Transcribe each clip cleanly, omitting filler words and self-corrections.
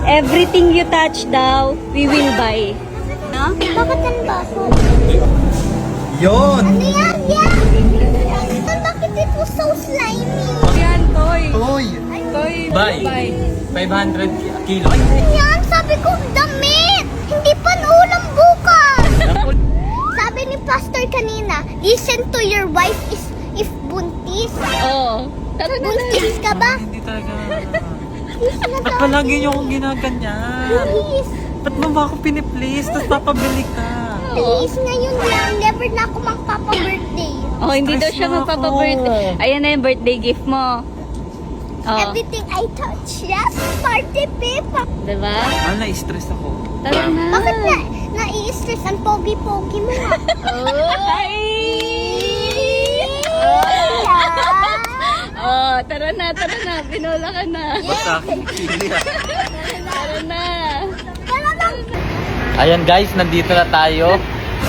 Everything you touch daw, we will buy. No? Bakit ang baso? Yun! Ano yan? Yan! Bakit ito so slimy? Yan, toy. Uy! Toy, Buy. 500 kilo. Ay, Yan! Sabi ko, damit! Hindi pa ulam bukas! Sabi ni Pastor kanina, listen to your wife is if buntis. Oo. Tara na. Buntis ka ba? Hindi talaga. Please na Ba't daw. palagi niyo akong ginaganyan? Please. Ba't mo ba ako piniplease? Tapos papabili ka. Please, ngayon lang. Never na ako magpapa-birthday. Oh, hindi daw siya Stress na ako. magpapa-birthday. Ayan na yung birthday gift mo. Oh, Everything I touch, yes, party people. diba? Na-stress ako. Tara na. Bakit nai-stress ang pogi-pogi mo nga? Ay! Oh, tara na. Binola ka na. Basta kili Tara na. Ayan guys, nandito na tayo.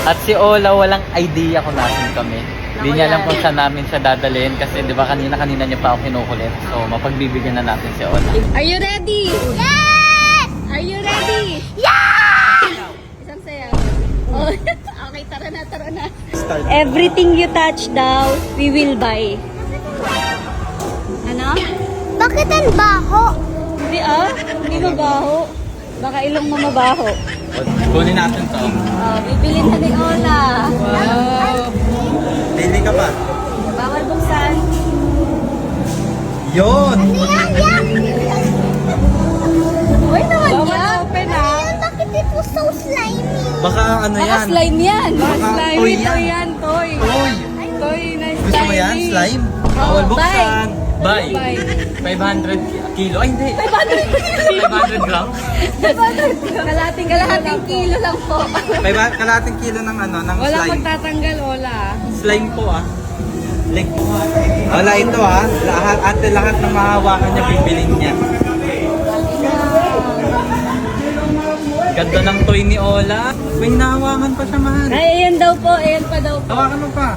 At si Ola walang idea kung natin kami. Hindi niya alam kung saan namin siya dadalhin kasi di ba kanina niya pa ako kinukulit. So mapagbibigyan na natin si Ola. Are you ready? Yes! Are you ready? Yeah! Isang sayaw. Oh, okay, tara na. Everything you touch daw, we will buy. Ano? Bakit ang baho? Hindi mabaho. Baka ilong mo mabaho. Kunin natin to. Oh, bibilin na ni Ola. Wow. Pili ka pa. Bawal buksan. Yun! Yan! Uy, naman yan. Open Yan, bakit ito so slimy? Baka ano Baka yan? slime yan. Baka toy yan. Toy. Uy! Toy na slime. Gusto mo yan? Slime? Bawal buksan. Buy. Buy. 500 kilo. Ay hindi. 500 grams. Kalating kilo lang po. Kalating kilo ng ano, ng Wala slime. magtatanggal, Ola. Slime po ah. Leg po. Wala ito ah. Lahat ng mahawakan niya, bibiling niya. Ganda ng toy ni Ola. May hinahawakan pa siya, mahal. Ay, ayan daw po. Ayan pa daw po. Hawakan mo pa.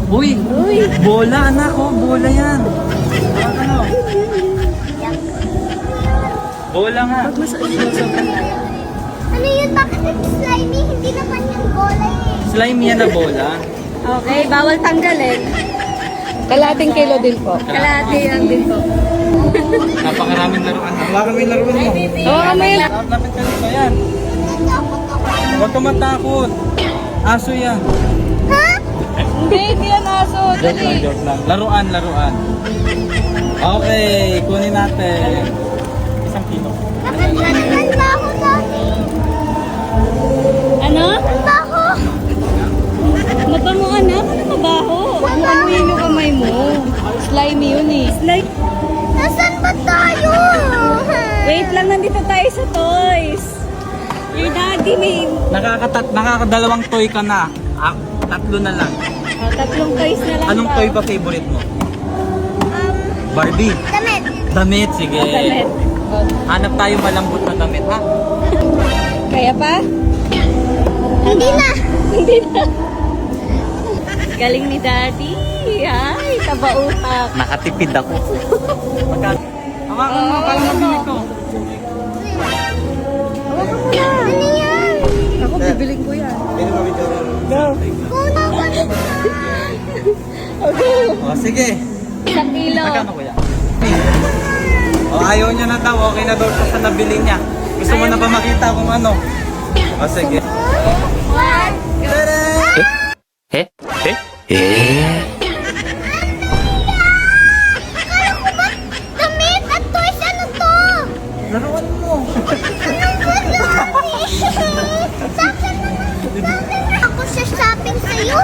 Uy! Uy. Bola anak oh, bola yan. Hawakan mo. Bola nga. Ano yun? Bakit ito slimy? Hindi naman yung bola eh. Slime yan na bola. Okay, bawal tanggalin. Kalating kilo din po. Kalati lang din po. Napakaraming laruan. Hawakan mo yung laruan mo. Oo, may Lapit ka dito yan. Huwag ka matakot. Aso yan. hindi yan aso. Joke lang. Laruan. Okay, kunin natin. 1 kilo. Bakit ang baho dati? Ano? Ang baho! Mabango anak? Ano mabaho? Amuyin yung kamay mo. Slimy yun eh. Nasaan ba tayo? Wait lang, nandito tayo sa toys. Your daddy may... Nakakadalawang toy ka na. Tatlo na lang. Oh, 3 toys na lang Anong daw. toy pa favorite mo? Barbie. Damit. Damit, sige. Damit. Oh. Hanap tayo malambot na damit, ha? Kaya pa? Hindi na. Hindi na. Galing ni daddy. Ay, taba-utak. Nakatipid ako. Hawakan mo, parang mabili ko. Ano yan? Ako, bibiling ko yan. Kuna ba nito? O, sige. 1 kilo. Magkano kuya? O, ayaw niya na daw. Okay na daw siya sa nabili niya. Gusto mo na ba makita kung ano? O, sige. What? Tada! Akala ko ba damit at toys? Ano to? Laruan mo. Anong madami? Sa akin naman. Ako sa shopping sa'yo.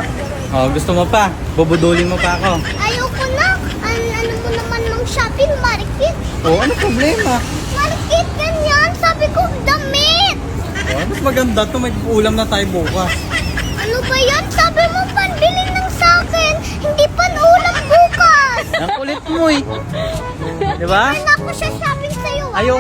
O, gusto mo pa? Bubudulin mo pa ako. Ayoko na. Ano mo naman mang shopping, marikit? O, ano problema? Marikit, ganyan. Sabi ko, damit. O, mas maganda to. May ulam na tayo bukas. Ano ba yan? Sabi mo, panbilin ng sakin. Hindi pan-ulam bukas. Ang kulit mo eh. Diba? Ano ako sa shopping sa'yo? Ayaw.